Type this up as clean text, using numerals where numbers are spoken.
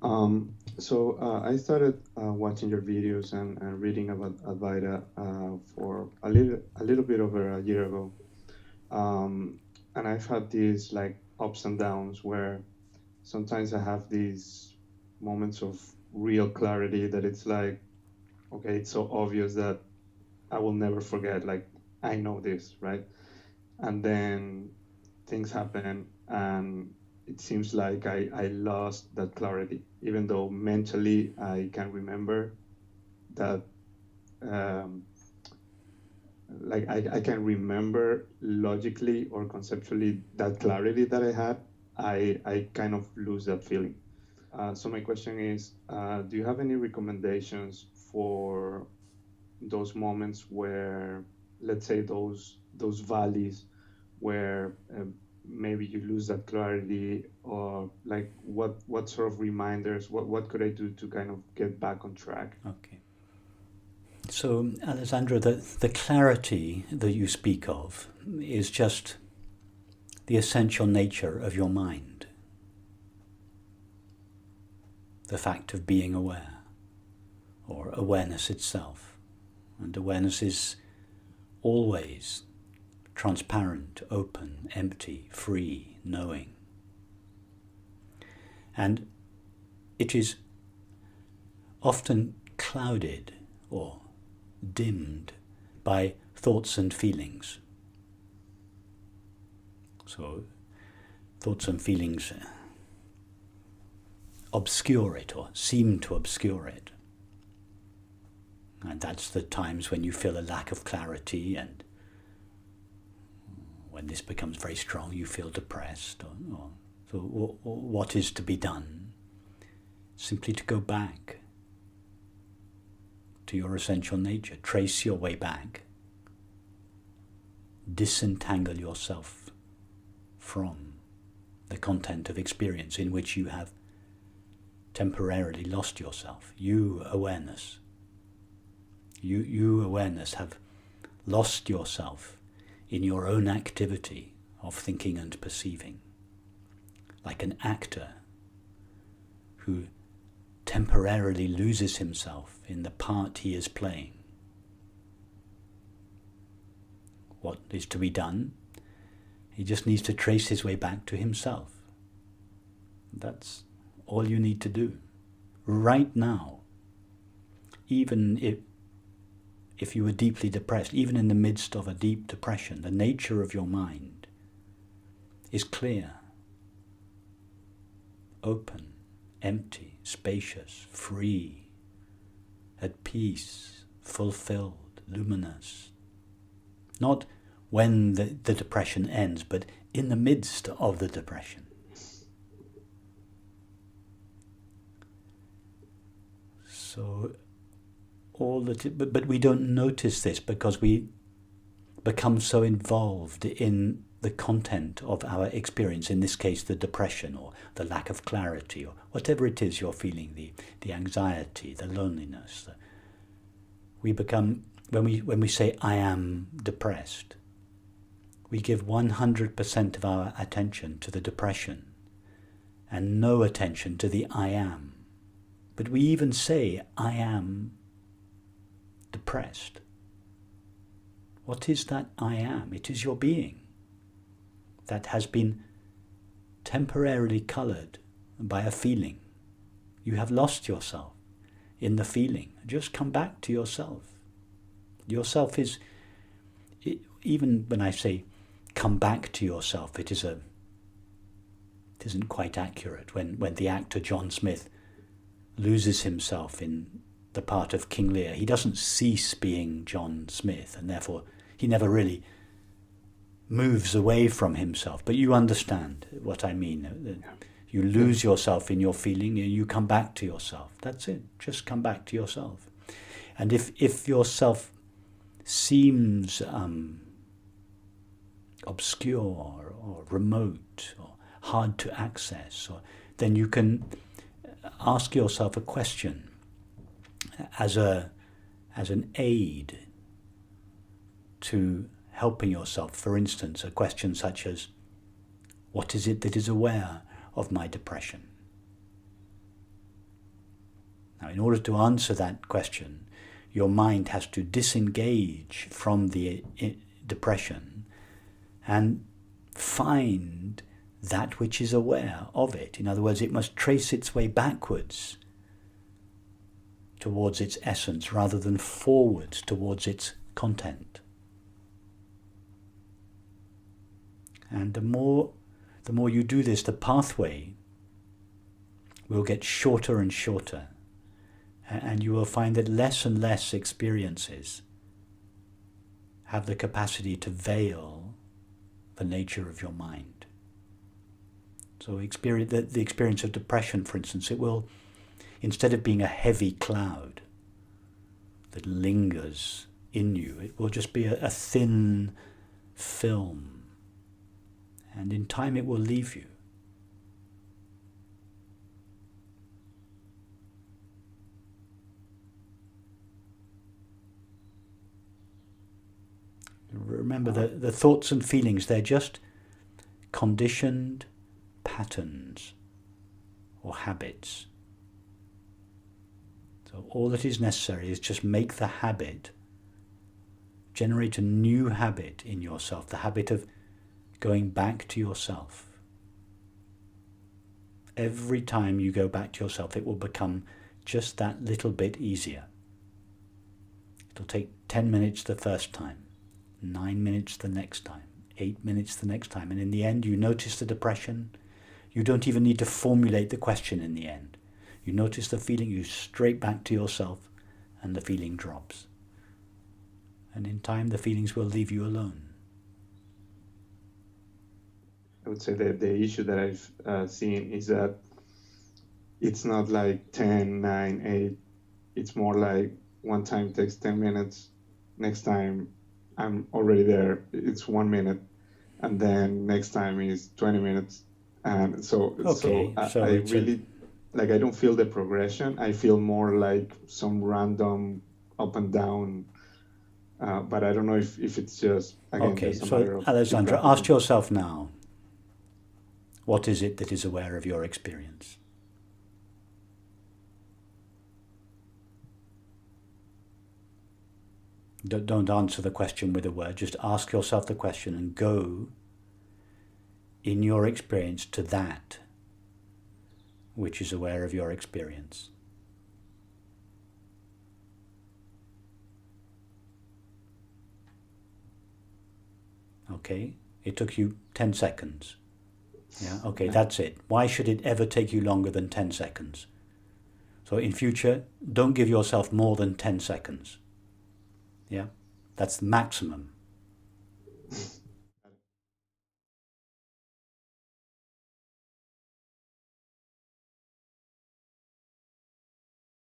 I started watching your videos and reading about Advaita for a little bit over a year ago, um, and I've had these like ups and downs where sometimes I have these moments of real clarity that it's like, okay, it's so obvious that I will never forget. Like I know this, right? And then things happen and it seems like I lost that clarity, even though mentally I can remember that, um, like I can remember logically or conceptually that clarity that I had. I kind of lose that feeling. So my question is, do you have any recommendations for those moments where, let's say, those valleys where maybe you lose that clarity, or like what sort of reminders, what could I do to kind of get back on track? Okay. So, Alessandro, the clarity that you speak of is just the essential nature of your mind, the fact of being aware, or awareness itself. And awareness is always transparent, open, empty, free, knowing. And it is often clouded or dimmed by thoughts and feelings. So thoughts and feelings obscure it or seem to obscure it. And that's the times when you feel a lack of clarity, and when this becomes very strong you feel depressed. So what is to be done? Simply to go back to your essential nature. Trace your way back. Disentangle yourself from the content of experience in which you have temporarily lost yourself. You, awareness, have lost yourself in your own activity of thinking and perceiving, like an actor who temporarily loses himself in the part he is playing. What is to be done? He just needs to trace his way back to himself. That's all you need to do. Right now, even if you were deeply depressed, even in the midst of a deep depression, the nature of your mind is clear, open, empty, spacious, free, at peace, fulfilled, luminous. Not when the depression ends, but in the midst of the depression. So but we don't notice this because we become so involved in the content of our experience, in this case the depression or the lack of clarity or whatever it is you're feeling, the anxiety, the loneliness. We become, when we say I am depressed, we give 100% of our attention to the depression and no attention to the I am. But we even say I am depressed. What is that I am? It is your being that has been temporarily colored by a feeling. You have lost yourself in the feeling. Just come back to yourself. Yourself is, even when I say come back to yourself, it isn't quite accurate. When the actor John Smith loses himself in the part of King Lear, he doesn't cease being John Smith, and therefore he never really moves away from himself. But you understand what I mean. You lose yourself in your feeling and you come back to yourself. That's it. Just come back to yourself. And if yourself seems obscure or remote or hard to access, then you can ask yourself a question as an aid to helping yourself. For instance, a question such as, what is it that is aware of my depression? Now, in order to answer that question, your mind has to disengage from the depression and find that which is aware of it. In other words, it must trace its way backwards towards its essence rather than forwards towards its content. And the more you do this, the pathway will get shorter and shorter, and you will find that less and less experiences have the capacity to veil the nature of your mind. So the experience of depression, for instance, it will, instead of being a heavy cloud that lingers in you, it will just be a thin film. And in time it will leave you. Remember, the thoughts and feelings, they're just conditioned patterns or habits. So all that is necessary is just make the habit, generate a new habit in yourself, the habit of going back to yourself. Every time you go back to yourself, it will become just that little bit easier. It'll take 10 minutes the first time, 9 minutes the next time, 8 minutes the next time, and in the end you notice the depression. You don't even need to formulate the question in the end. You notice the feeling, you straight back to yourself, and the feeling drops. And in time the feelings will leave you alone. I would say that the issue that I've seen is that it's not like 10, 9, 8. It's more like one time takes 10 minutes. Next time I'm already there. It's 1 minute. And then next time is 20 minutes. And so I really, like, I don't feel the progression. I feel more like some random up and down. But I don't know if it's just, again, just a matter of... Alessandro, ask yourself now, what is it that is aware of your experience? Don't answer the question with a word. Just ask yourself the question and go in your experience to that which is aware of your experience. Okay, it took you 10 seconds. Yeah, okay, that's it. Why should it ever take you longer than 10 seconds? So in future, don't give yourself more than 10 seconds. Yeah, that's the maximum.